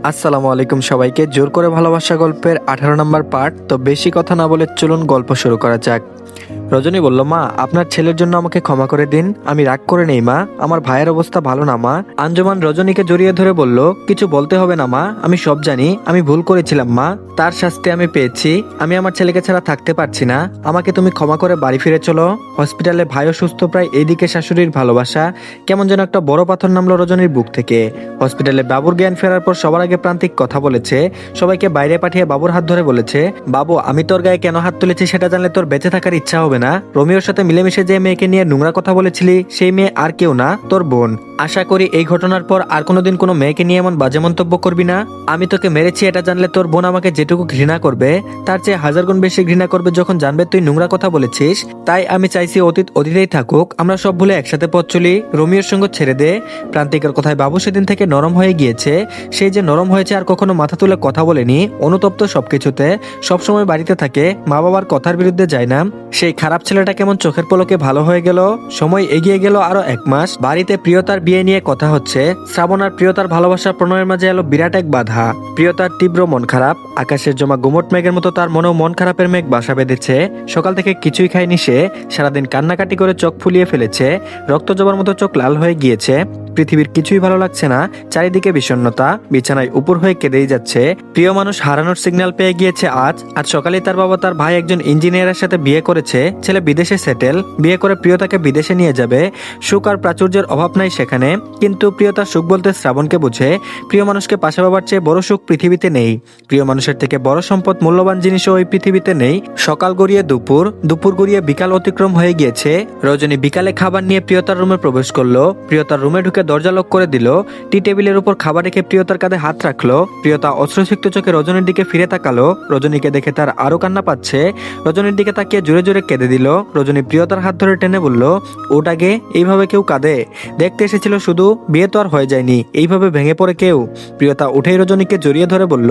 আসসালামু আলাইকুম সবাইকে। জোর করে ভালোবাসা গল্পের 18 নম্বর পার্ট। তো বেশি কথা না বলে চলুন গল্প শুরু করা যাক। রজনী বলল, মা আপনার ছেলের জন্য আমাকে ক্ষমা করে দিন। আমি রাগ করে নেই মা, আমার ভাইয়ের অবস্থা ভালো না মা। আঞ্জুমান রজনীকে জড়িয়ে ধরে বলল, কিছু বলতে হবে না মা, আমি সব জানি, আমি ভুল করেছিলাম মা, তার শাস্তি আমি পেয়েছি। আমি আমার ছেলেকে ছাড়া থাকতে পারছি না, আমাকে তুমি ক্ষমা করে বাড়ি ফিরে চলো। হসপিটালে ভাই অসুস্থ প্রায়, এইদিকে শাশুড়ির ভালোবাসা। কেমন যেন একটা বড় পাথর নামলো রজনীর বুক থেকে। হসপিটালে বাবুর জ্ঞান ফেরার পর সবার আগে প্রান্তিক কথা বলেছে, সবাইকে বাইরে পাঠিয়ে বাবুর হাত ধরে বলেছে, বাবু আমি তোর গায়ে কেন হাত তুলেছি সেটা জানলে তোর বেঁচে থাকার ইচ্ছা হবে না। রোমিওর সাথে মিলেমিশে যে মেয়েকে নিয়ে নোংরা কথা বলেছিলি, সেই মেয়ে আর কেউ না, তোর বোন। আশা করি এই ঘটনার পর আর কোনোদিন কোনো মেয়েকে নিয়ে এমন বাজে মন্তব্য করবি না। আমি তোকে মেরেছি এটা জানলে তোর বোন আমাকে যেটুকু ঘৃণা করবে, তার চেয়ে 1000 গুণ বেশি ঘৃণা করবে যখন জানবে তুই নোংরা কথা বলেছিস। তাই আমি চাইছি অতীত অতীতেই থাকুক, আমরা সব ভুলে একসাথে পথ চলি। রোমিওর সঙ্গ ছেড়ে দে। প্রান্তিকের কথায় বাবু সেদিন থেকে নরম হয়ে গিয়েছে। সেই যে নরম হয়েছে, আর কখনো মাথা তুলে কথা বলেনি, অনুতপ্ত সবকিছুতে, সবসময় বাড়িতে থাকে, মা বাবার কথার বিরুদ্ধে যায় না। সেই খারাপ ছেলেটা কেমন চোখের পলকে ভালো হয়ে গেল। সময় এগিয়ে গেল আরো 1 মাস। বাড়িতে প্রিয়তার বিয়ে নিয়ে কথা হচ্ছে। শ্রাবণ আর প্রিয়তার ভালোবাসা প্রণয়ের মাঝে এলো বিরাট এক বাধা। প্রিয়তার তীব্র মন খারাপ, আকাশের জমা গুমট মেঘের মতো তার মনেও মন খারাপের মেঘ বাসা বেঁধেছে। সকাল থেকে কিছুই খায়নি সে, সারাদিন কান্নাকাটি করে চোখ ফুলিয়ে ফেলেছে, রক্ত জবার মতো চোখ লাল হয়ে গিয়েছে। পৃথিবীর কিছুই ভালো লাগছে না, চারিদিকে বিষণ্ণতা, বিছানায় উপর হয়ে কেঁদেই যাচ্ছে। প্রিয় মানুষ হারানোর সিগন্যাল পেয়ে গিয়েছে আজ সকালে তার বাবা তার ভাই একজন ইঞ্জিনিয়ারের সাথে বিয়ে করেছে, ছেলে বিদেশে সেটেল, বিয়ে করে প্রিয়তাকে বিদেশে নিয়ে যাবে। সুখ আর প্রাচুর্যের অভাব নাই সেখানে, কিন্তু প্রিয়তার সুখ বলতে শ্রাবণকে বোঝে। প্রিয় মানুষকে পাশে পাবার চেয়ে বড় সুখ পৃথিবীতে নেই, প্রিয় মানুষের থেকে বড় সম্পদ মূল্যবান জিনিসও ওই পৃথিবীতে নেই। সকাল গড়িয়ে দুপুর, দুপুর গড়িয়ে বিকাল অতিক্রম হয়ে গিয়েছে। রজনী বিকালে খাবার নিয়ে প্রিয়তার রুমে প্রবেশ করলো। প্রিয়তার রুমে ঢুকে দরজা লক করে দিল। টি টেবিলের উপর খাবার রেখে প্রিয়তার কাঁধে হাত রাখলো। প্রিয়তা অশ্রুসিক্ত চোখে রজনীর দিকে ফিরে তাকালো। রজনীকে দেখে তার আরো কান্না পাচ্ছে। রজনীর দিকে তাকিয়ে জোরে জোরে কেঁদে দিল। রজনী প্রিয়তার হাত ধরে টেনে বলল, ওট আগে, এইভাবে কেউ কাঁদে? দেখতে এসেছিল শুধু, বিয়ে তো আর হয়ে যায়নি, এইভাবে ভেঙে পড়ে কেউ? প্রিয়তা উঠেই রজনীকে জড়িয়ে ধরে বলল,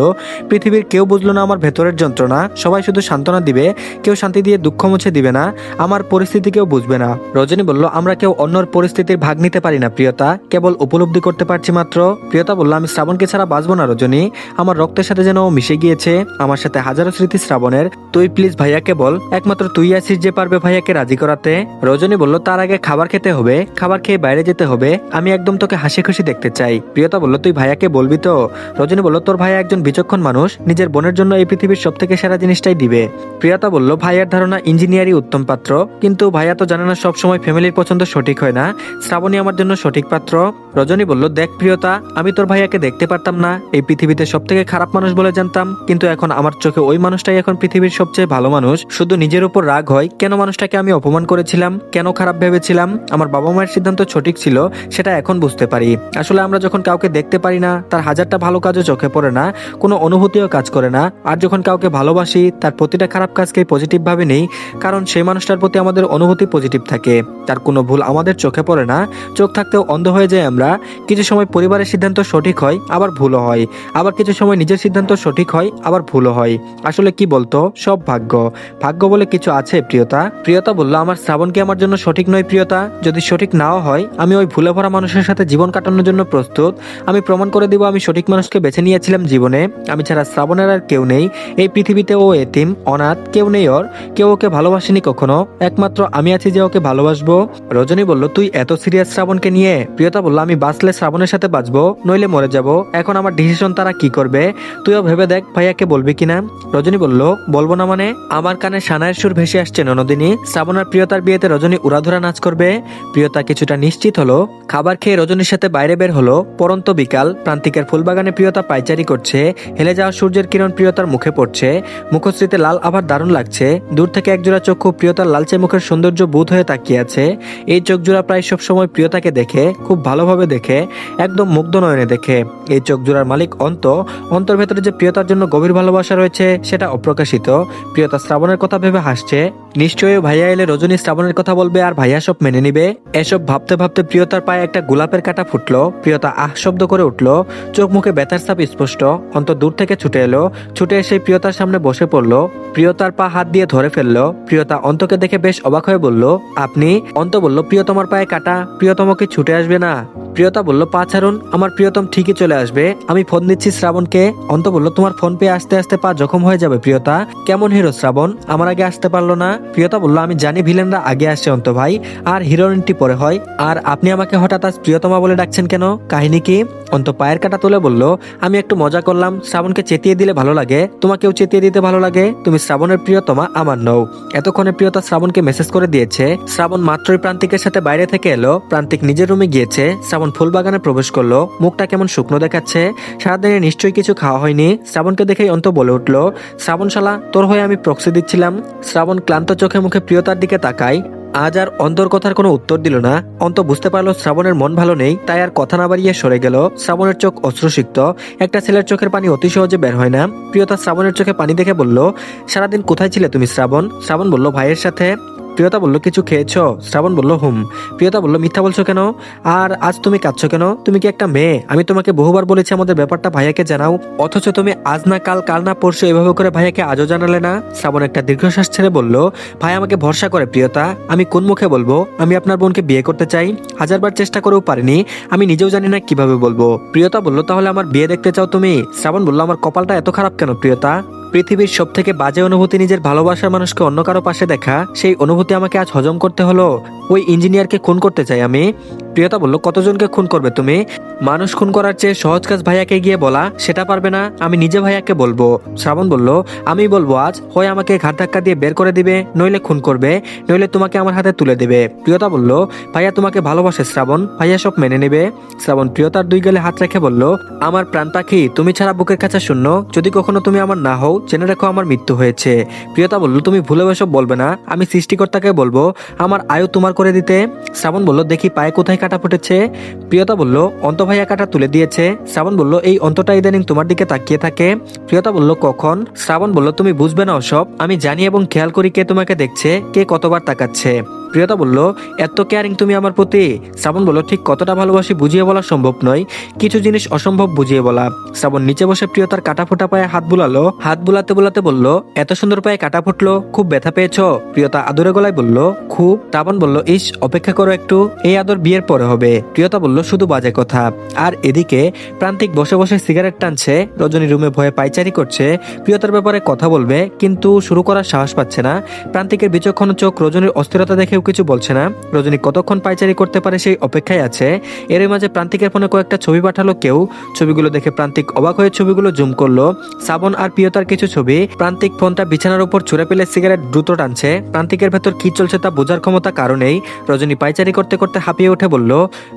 পৃথিবীর কেউ বুঝলো না আমার ভেতরের যন্ত্রণা, সবাই শুধু সান্ত্বনা দিবে, কেউ শান্তি দিয়ে দুঃখ মুছে দিবে না, আমার পরিস্থিতি কেউ বুঝবে না। রজনী বলল, আমরা কেউ অন্যর পরিস্থিতির ভাগ নিতে পারি না প্রিয়তা, কেবল উপলব্ধি করতে পারছি মাত্র। প্রিয়তা বলল, আমি শ্রাবণকে ছাড়া বাঁচবো না রজনী, আমার রক্তের সাথে যেন ও মিশে গিয়েছে, আমার সাথে হাজারো স্মৃতি শ্রাবণের। তুই প্লিজ ভাইয়াকে বল, একমাত্র তুই আছিস যে পারবে ভাইয়াকে রাজি করাতে। রজনী বলল, তার আগে খাবার খেতে হবে, খাবার খেয়ে বাইরে যেতে হবে, আমি একদম তোকে হাসি খুশি দেখতে চাই। প্রিয়তা বলল, তুই ভাইয়াকে বলবি তো? রজনী বলল, তোর ভাইয়া একজন বিচক্ষণ মানুষ, নিজের বোনের জন্য এই পৃথিবীর সব থেকে সেরা জিনিসটাই দিবে। প্রিয়তা বলল, ভাইয়ার ধারণা ইঞ্জিনিয়ারই উত্তম পাত্র, কিন্তু ভাইয়া তো জানে না সবসময় ফ্যামিলির পছন্দ সঠিক হয় না, শ্রাবণী আমার জন্য সঠিক পাত্র। রজনী বলল, দেখ প্রিয়তা, আমি তোর ভাইয়াকে দেখতে পারতাম না, এই পৃথিবীতে সব থেকে খারাপ মানুষ বলে জানতাম, কিন্তু এখন আমার চোখে ওই মানুষটাই এখন পৃথিবীর সবচেয়ে ভালো মানুষ। শুধু নিজের উপর রাগ হয়, কেন মানুষটাকে আমি অপমান করেছিলাম, কেন খারাপ ভেবেছিলাম। আমার বাবা মায়ের সিদ্ধান্ত সঠিক ছিল, সেটা এখন বুঝতে পারি। আসলে আমরা যখন কাউকে দেখতে পারি না, তার হাজারটা ভালো কাজও চোখে পড়ে না, কোনো অনুভূতিও কাজ করে না। আর যখন কাউকে ভালোবাসি, তার প্রতিটা খারাপ কাজকেই পজিটিভ ভাবে নেই, কারণ সেই মানুষটার প্রতি আমাদের অনুভূতি পজিটিভ থাকে, তার কোনো ভুল আমাদের চোখে পড়ে না, চোখ থাকতেও অন্ধ হয়ে যায় আমরা। কিছু সময় পরিবারের সিদ্ধান্ত সঠিক হয়, আবার ভুলও হয়, আবার কিছু সময় নিজের সিদ্ধান্ত সঠিক হয়, আবার ভুলও হয়। আসলে কি বলতো, সব ভাগ্য, ভাগ্য বলে কিছু আছে প্রিয়তা। প্রিয়তা বলল, আমার শ্রাবণকে আমার জন্য সঠিক নয় প্রিয়তা, যদি সঠিক নাও হয়, আমি ওই ভুলে ভরা মানুষের সাথে জীবন কাটানোর জন্য প্রস্তুত। আমি প্রমাণ করে দিব আমি সঠিক মানুষকে বেছে নিয়েছিলাম জীবনে, আমি ছাড়া শ্রাবণের আর কেউ নেই এই পৃথিবীতে, ও এতিম অনাথ, কেউ নেই ওর, কেউ ওকে ভালোবাসেনি কখনো, একমাত্র আমি আছি যে ওকে ভালোবাসবো। রজনী বলল, তুই এত সিরিয়াস শ্রাবণকে নিয়ে? প্রিয়তা বলল, আমি বাঁচলে শ্রাবণের সাথে বাঁচবো, নইলে মরে যাব, এখন আমার ডিসিশন তারা কি করবে, তুইও ভেবে দেখ ভাইয়াকে বলবি কিনা। রজনী বলল, বলবো না মানে? আমার কানে সানায়ের সুর ভেসে আসছে ননদিনী, শ্রাবণ আর প্রিয়তার বিয়েতে রজনী উড়াধুরা নাচ করবে। প্রিয়তা কিছুটা নিশ্চিত হলো। খাবার খেয়ে রজনীর সাথে বাইরে বের হলো। পরন্ত বিকাল, প্রান্তিকের ফুলবাগানে প্রিয়তা পায়চারি করছে, হেলে যাওয়া সূর্যের কিরণ প্রিয়তার মুখে পড়ছে, মুখশ্রীতে লাল আবার দারুণ লাগছে। দূর থেকে একজোড়া চক্ষু প্রিয়তার লালচে মুখের সৌন্দর্য বুঁদ হয়ে তাকিয়ে আছে। এই চোখ জোড়া প্রায় সব সময় প্রিয়তাকে দেখে, খুব ভালোভাবে দেখে, একদম মুগ্ধ নয়নে দেখে। এই চোখ জোড়ার মালিক অন্তর ভেতরে যে প্রিয়তার জন্য গভীর ভালোবাসা রয়েছে সেটা অপ্রকাশিত। প্রিয়তা শ্রাবণের কথা ভেবে হাসছে। নিশ্চয়ই ভাইয়া এলে রজনী শ্রাবণের কথা বলবে আর ভাইয়া সব মেনে নিবে। এসব ভাবতে ভাবতে প্রিয়তার পায়ে একটা গোলাপের কাঁটা ফুটলো। প্রিয়তা আহ শব্দ করে উঠলো, চোখ মুখে ব্যথার ছাপ স্পষ্ট। অন্ত দূর থেকে ছুটে এলো, ছুটে এসে প্রিয়তার সামনে বসে পড়লো। প্রিয়তার পা হাত দিয়ে ধরে ফেললো। প্রিয়তা অন্তকে দেখে বেশ অবাক হয়ে বলল, আপনি? অন্ত বলল, প্রিয়তমার পায়ে কাঁটা, প্রিয়তমকে ছুটে আসবে না? প্রিয়তা বলল, পা ছাড়ুন, আমার প্রিয়তম ঠিকই চলে আসবে, আমি ফোন দিচ্ছি শ্রাবণকে। অন্ত বলল, তোমার ফোন পেয়ে আস্তে আস্তে পা জখম হয়ে যাবে প্রিয়তা। কেমন হিরো শ্রাবণ, আমার আগে আসতে পারলো না? প্রিয়তা বলল, আমি জানি ভিলেনরা আগে আসে অন্ত ভাই, আর হিরোইনটি পরে হয়, আর আপনি আমাকে হঠাৎ আজ প্রিয়তমা বলে ডাকছেন কেন, কাহিনী কি? অন্ত পায়ের কাটা তুলে বলল, আমি একটু মজা করলাম, শ্রাবণকে চেতিয়ে দিলে ভালো লাগে, তোমাকেও চেতিয়ে দিতে ভালো লাগে, তুমি শ্রাবণের প্রিয়তমা, আমার নও। এতক্ষণে প্রিয়তা শ্রাবণকে মেসেজ করে দিয়েছে। শ্রাবণ মাত্রই প্রান্তিকের সাথে বাইরে থেকে এলো। প্রান্তিক নিজের রুমে গিয়েছে। শ্রাবণ ফুলবাগানে প্রবেশ করলো, মুখটা কেমন শুকনো দেখাচ্ছে, সারাদিনে নিশ্চয়ই কিছু খাওয়া হয়নি। শ্রাবণকে দেখেই অন্ত বলে উঠলো, শ্রাবণ শালা, তোর হয়ে আমি প্রক্সি দিচ্ছিলাম। শ্রাবণ ক্লান্ত চোখে মুখে প্রিয়তার দিকে তাকায়। আজ আর অন্তর কথার কোনো উত্তর দিল না। অন্ত বুঝতে পারলো শ্রাবণের মন ভালো নেই, তাই আর কথা না বাড়িয়ে সরে গেল। শ্রাবণের চোখ অশ্রুসিক্ত, একটা ছেলের চোখের পানি অতি সহজে বের হয় না। প্রিয়তা শ্রাবণের চোখে পানি দেখে বলল, সারাদিন কোথায় ছিলে তুমি শ্রাবণ? শ্রাবণ বলল, ভাইয়ের সাথে। প্রিয়তা বলল, কিছু খেয়েছো? শ্রাবণ বলল, হুম। প্রিয়তা বলল, মিথ্যা বলছো কেন? আর আজ তুমি কাঁদছো কেন? তুমি কি একটা মেয়ে? আমি তোমাকে বহুবার বলেছি আমাদের ব্যাপারটা ভাইয়াকে জানাও, অথচ তুমি আজ না কাল, কাল না পরশু এভাবে করে ভাইয়াকে আজও জানালে না। শ্রাবণ একটা দীর্ঘশ্বাস ছেড়ে বলল, ভাই আমাকে ভরসা করে প্রিয়তা, আমি কোন মুখে বলবো আমি আপনার বোনকে বিয়ে করতে চাই? হাজারবার চেষ্টা করেও পারিনি, আমি নিজেও জানি না কিভাবে বলবো। প্রিয়তা বলল, তাহলে আমার বিয়ে দেখতে চাও তুমি? শ্রাবণ বলল, আমার কপালটা এত খারাপ কেন প্রিয়তা? পৃথিবীর সব থেকে বাজে অনুভূতি নিজের ভালোবাসার মানুষকে অন্য কারো পাশে দেখা, সেই অনুভূতি আমাকে আজ হজম করতে হলো। ওই ইঞ্জিনিয়ারকে খুন করতে চাই আমি। প্রিয়তা বলল, কতজনকে খুন করবে তুমি? মানুষ খুন করার চেয়ে সহজ কাজ ভাইয়াকে গিয়ে বলা, সেটা পারবে না? আমি নিজে ভাইয়াকে বলবো। শ্রাবণ বলল, আমি বলবো আজ, হয় আমাকে ঘাট ধাক্কা দিয়ে বের করে দিবে, নইলে খুন করবে, নইলে তোমাকে আমার হাতে তুলে দেবে। প্রিয়তা বলল, ভাইয়া তোমাকে ভালোবাসে শ্রাবণ, ভাইয়া সব মেনে নেবে। শ্রাবণ প্রিয়তার দুই গালে হাত রেখে বলল, আমার প্রাণ পাখি, তুমি ছাড়া বুকের কাছে শূন্য, যদি কখনো তুমি আমার না হও, জেনে রেখো আমার মৃত্যু হয়েছে। প্রিয়তা বলল, তুমি ভুলেও এসব বলবে না, আমি সৃষ্টিকর্তাকে বলবো আমার আয়ু তোমার করে দিতে। শ্রাবণ বলল, দেখি পায়ে কোথায় কাটা ফুটেছে। প্রিয়তা বলল, অন্ত ভাইয়া কাটা তুলে দিয়েছে। শ্রাবণ বলল, এই অন্তটা ইদানিং তোমার দিকে তাকিয়ে থাকে। প্রিয়তা বলল, কখন? শ্রাবণ বলল, তুমি বুঝবে না ওসব, আমি জানি এবং খেয়াল করি কে তোমাকে দেখছে, কে কতবার তাকাচ্ছে। প্রিয়তা বলল, এত কেয়ারিং তুমি আমার প্রতি? শ্রাবণ বলল, ঠিক কতটা ভালোবাসি বুঝিয়ে বলা সম্ভব নয়, কিছু জিনিস অসম্ভব বুঝিয়ে বলা। শ্রাবণ নিচে বসে প্রিয়তার কাটা ফোটা পায়ে হাত বুলালো, হাত বুলাতে বুলাতে বলল, এত সুন্দর পায়ে কাটা ফুটলো, খুব ব্যথা পেয়েছো? প্রিয়তা আদরে গলায় বলল, খুব। শ্রাবণ বলল, ইস, অপেক্ষা করো একটু, এই আদর বিয়ের পরে হবে। প্রিয়তা বলল, শুধু বাজে কথা। আর এদিকে প্রান্তিক বসে বসে সিগারেট টানছে। রজনী রুমে ভয়ে পায়চারি করছে, প্রিয়তার ব্যাপারে কথা বলবে, কিন্তু শুরু করার সাহস পাচ্ছে না। প্রান্তিকের বিচক্ষণ চোখ রজনীর অস্থিরতা দেখেও কিছু বলছে না। রজনী কতক্ষণ পায়চারি করতে পারে সেই অপেক্ষায় আছে। এর মাঝে প্রান্তিকের ফোনে কয়েকটা ছবি পাঠালো কেউ। ছবিগুলো দেখে প্রান্তিক অবাক হয়ে ছবিগুলো জুম করলো। শ্রাবণ আর প্রিয়তার কিছু ছবি। প্রান্তিক ফোনটা বিছানার উপর ছুঁড়ে ফেলে সিগারেট দ্রুত টানছে। প্রান্তিকের ভেতর কি চলছে তা বোঝার ক্ষমতা কারণেই। রজনী পায়চারি করতে করতে হাঁপিয়ে উঠে বলল,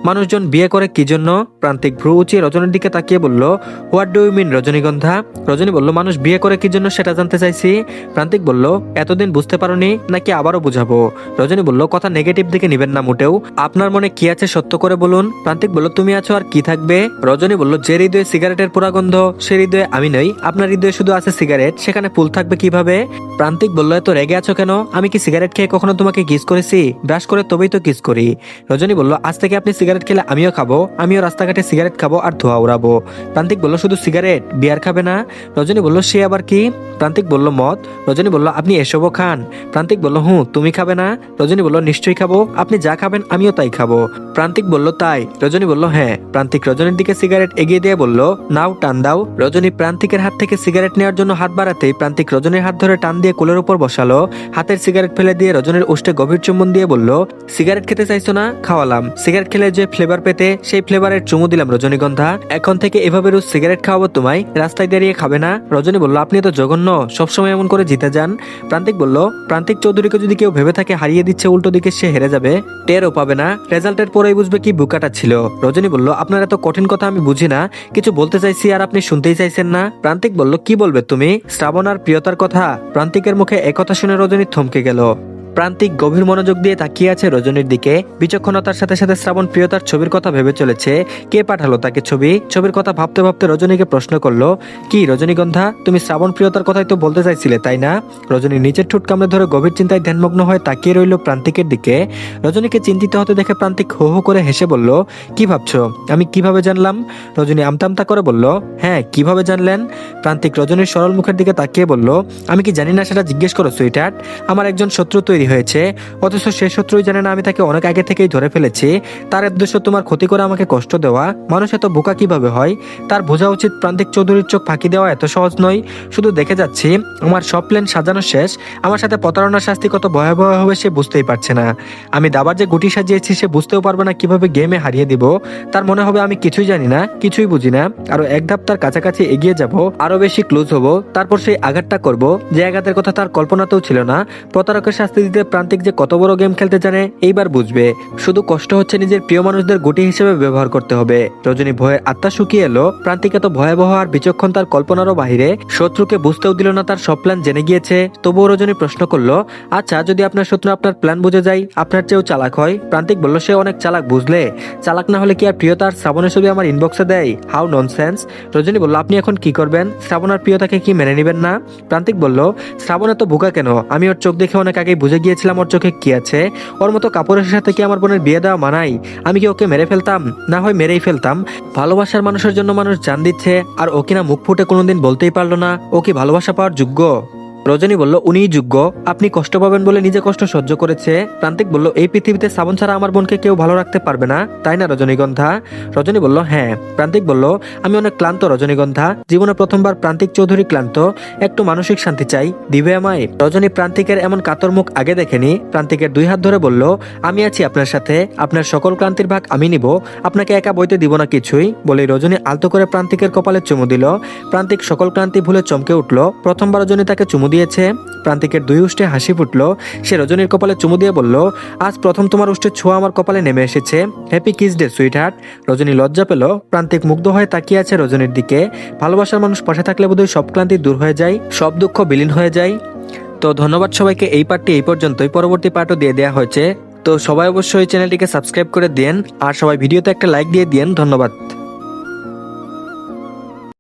মানুষজন বিয়ে করে কি জন্য? প্রান্তিক ভ্রু উঁচিয়ে রজনীর দিকে তাকিয়ে বলল, হোয়াট ডু ইউ মিন রজনীগন্ধা? রজনী বলল, মানুষ বিয়ে করে কি জন্য সেটা জানতে চাইছি। প্রান্তিক বলল, এতদিন বুঝতে পারোনি নাকি আবারও বুঝাবো? রজনী বলল, কথা নেগেটিভ দিকে নিবেন না মোটেও, আপনার মনে কি আছে সত্য করে বলুন। প্রান্তিক বলল, তুমি আছো আর কি থাকবে? রজনী বলল, যে হৃদয়ে সিগারেটের পোড়া গন্ধ, সে হৃদয়ে আমি নই, আপনার হৃদয়ে শুধু আছে সিগারেট, সেখানে ফুল থাকবে কিভাবে? প্রান্তিক বলল, এত রেগে আছো কেন? আমি কি সিগারেট খেয়ে কখনো তোমাকে কিস করেছি? ব্রাশ করে তবেই তো কিস করি। রজনী বলল, আজ থেকে আপনি সিগারেট খেলে আমিও খাবো, আমিও রাস্তাঘাটে সিগারেট খাবো আর ধোয়া উড়াবো। প্রান্তিক বলল, শুধু সিগারেট, বিয়ার খাবে না? রজনী বলল, সে আবার কি? প্রান্তিক বলল, মদ। রজনী বলল, আপনি এসবও খান? প্রান্তিক বলল, হুঁ, তুমি খাবে না? রজনী বলল, নিশ্চয়ই খাবো, আপনি যা খাবেন আমিও তাই খাবো। প্রান্তিক বলল, তাই? রজনী বলল, হ্যাঁ। প্রান্তিক রজনীর দিকে সিগারেট এগিয়ে দিয়ে বলল, নাও টান দাও। রজনী প্রান্তিকের হাত থেকে সিগারেট নেওয়ার জন্য হাত বাড়াতেই প্রান্তিক রজনীর হাত ধরে টান দিয়ে কোলের উপর বসালো। হাতের সিগারেট ফেলে দিয়ে রজনীর ওষ্ঠে গভীর চুম্বন দিয়ে বলল, সিগারেট খেতে চাইছো না? খাওয়ালাম। সিগারেট খেলে যে ফ্লেভার পেতে, সেই ফ্লেভারের চুমু দিলাম রজনীগন্ধা। এখন থেকে এভাবে রোজ সিগারেট খাওয়াবো তোমায়, রাস্তায় দাঁড়িয়ে খাবে না। রজনী বলল, আপনি তো জঘন্য, সবসময় এমন করে জিতে যান। প্রান্তিক বলল, প্রান্তিক চৌধুরীকে যদি কেউ ভেবে থাকে হারিয়ে দিচ্ছে, উল্টো দিকে সে হেরে যাবে, টেরও পাবে না, রেজাল্টের পরেই বুঝবে কি বুকাটা ছিল। রজনী বলল, আপনার এত কঠিন কথা আমি বুঝি না, কিছু বলতে চাইছি আর আপনি শুনতেই চাইছেন না। প্রান্তিক বলল, কি বলবে তুমি? শ্রাবণ আর প্রিয়তার কথা। প্রান্তিকের মুখে একথা শুনে রজনী থমকে গেল। প্রান্তিক গভীর মনোযোগ দিয়ে তাকিয়ে আছে রজনীর দিকে। বিচক্ষণতার সাথে সাথে শ্রাবণ প্রিয়তার ছবির কথা ভেবে চলেছে। কে পাঠালো তাকে ছবির কথা ভাবতে ভাবতে রজনীকে প্রশ্ন করলো, কি রজনীগন্ধা, তুমি শ্রাবণ প্রিয়তার কথাই তো বলতে চাইছিলে তাই না? রজনী নিচের ঠোঁট কামড়ে ধরে গভীর চিন্তায় ধ্যানমগ্ন হয়ে তাকিয়ে রইল প্রান্তিকের দিকে। রজনীকে চিন্তিত হতে দেখে প্রান্তিক হো হো করে হেসে বলল, কি ভাবছো, আমি কিভাবে জানলাম? রজনী আমতা করে বলল, হ্যাঁ কিভাবে জানলেন? প্রান্তিক রজনীর সরল মুখের দিকে তাকিয়ে বলল, আমি কি জানি না সেটা জিজ্ঞেস করো সুইটহার্ট? আমার একজন শত্রু তৈরি হয়েছে, অথচ সে শত্রুই জানে না আমি তাকে অনেক আগে থেকেই ধরে ফেলেছি। তার উদ্দেশ্য তোমার ক্ষতি করে আমাকে কষ্ট দেওয়া। মানুষ এত বোকা কিভাবে হয়? তার বোঝা উচিত প্রান্তিক চৌধুরীর চোখ ফাঁকি দেওয়া এত সহজ নয়। শুধু দেখে যাচ্ছি আমার সব প্ল্যান সাজানো শেষ, আমার সাথে প্রতারণার শাস্তি কত ভয়াবহ হবে সে বুঝতেই পারছে না। আমি দাবার যে গুটি সাজিয়েছি সে বুঝতেও পারবে না কিভাবে গেমে হারিয়ে দিব। তার মনে হবে আমি কিছুই জানি না, কিছুই বুঝি না। আরো এক ধাপ তার কাছাকাছি এগিয়ে যাব, আরো বেশি ক্লোজ হব, তারপর সেই আঘাতটা করব যে আঘাতের কথা তার কল্পনাতেও ছিল না। প্রতারকের শাস্তি দিতে প্রান্তিক যে কত বড় গেম খেলতে জানে এইবার বুঝবে। শুধু কষ্ট হচ্ছে নিজের প্রিয় মানুষদের গুটি হিসেবে ব্যবহার করতে হবে। রজনী ভয়ে আত্মা শুকিয়ে এলো। প্রান্তিক এত ভয়াবহ আর বিচক্ষণ তার কল্পনারও বাহিরে। শত্রুকে বুঝতেও দিল না তার সব প্ল্যান জেনে গিয়েছে। তবুও রজনী প্রশ্ন করলো, আচ্ছা যদি আপনার শত্রু আপনার প্ল্যান বুঝে যায়, আপনার চেয়েও চালাক হয়? প্রান্তিক বলল, সে অনেক চালাক, বুঝলে? চালাক না হলে কি আর প্রিয়তার শ্রাবণের ছবি আমার ইনবক্সে দেয়? How nonsense. রজনী বলল, আপনি এখন কি করবেন? শ্রাবণ আর প্রিয়তাকে কি মেনে নেবেন না? প্রান্তিক বলল, শ্রাবণ এত বোকা কেন? আমি ওর চোখ দেখে অনেক আগেই বুঝে গিয়েছিলাম ওর চোখে কি আছে। ওর মতো কাপড়ের সাথে কি আমার বোনের বিয়ে দেওয়া মানাই? আমি কি ওকে মেরে ফেলতাম? না হয় মেরেই ফেলতাম। ভালোবাসার মানুষের জন্য মানুষ জান দিচ্ছে, আর ও কিনা মুখ ফুটে কোনোদিন বলতেই পারলো না ও কি ভালোবাসা পাওয়ার যোগ্য? রজনী বলল, উনিই যোগ্য। আপনি কষ্ট পাবেন বলে নিজে কষ্ট সহ্য করেছে। প্রান্তিক বলল, এই পৃথিবীতে শ্রাবণ ছাড়া আমার বোনকে কেউ ভালো রাখতে পারবে না, তাই না রজনীগন্ধা? রজনী বলল, হ্যাঁ। প্রান্তিক বলল, আমি অনেক ক্লান্ত রজনীগন্ধা, জীবনে প্রথমবার প্রান্তিক চৌধুরী ক্লান্ত, একটু মানসিক শান্তি চাই, দিবে আমায়? রজনী প্রান্তিকের এমন কাতর মুখ আগে দেখেনি। প্রান্তিকের দুই হাত ধরে বলল, আমি আছি আপনার সাথে, আপনার সকল ক্লান্তির ভাগ আমি নিব, আপনাকে একা বইতে দিব না কিছুই। বলে রজনী আলতো করে প্রান্তিকের কপালে চুমু দিল। প্রান্তিক সকল ক্লান্তি ভুলে চমকে উঠল। প্রথমবার রজনী তাকে চুমু দিয়েছে। প্রান্তিকের দুই উষ্ঠে হাসি ফুটল। সে রজনীর কপালে চুমু দিয়ে বলল, আজ প্রথম তোমার উষ্ঠের ছোঁয়া আমার কপালে নেমে এসেছে। Happy kiss day sweetheart. Rajani লজ্জা পেল। প্রান্তিক মুগ্ধ হয়ে তাকিয়ে আছে রজনীর দিকে। ভালোবাসার মানুষ পাশে থাকলে বোধহয় সব ক্লান্তি দূর হয়ে যায়, সব দুঃখ বিলীন হয়ে যায়। তো ধন্যবাদ সবাইকে। এই পার্টটি এই পর্যন্তই, পরবর্তী পার্টও দিয়ে দেওয়া হয়েছে। তো সবাই অবশ্যই চ্যানেলটিকে সাবস্ক্রাইব করে দিন, আর সবাই ভিডিওতে একটা লাইক দিয়ে দিন। ধন্যবাদ।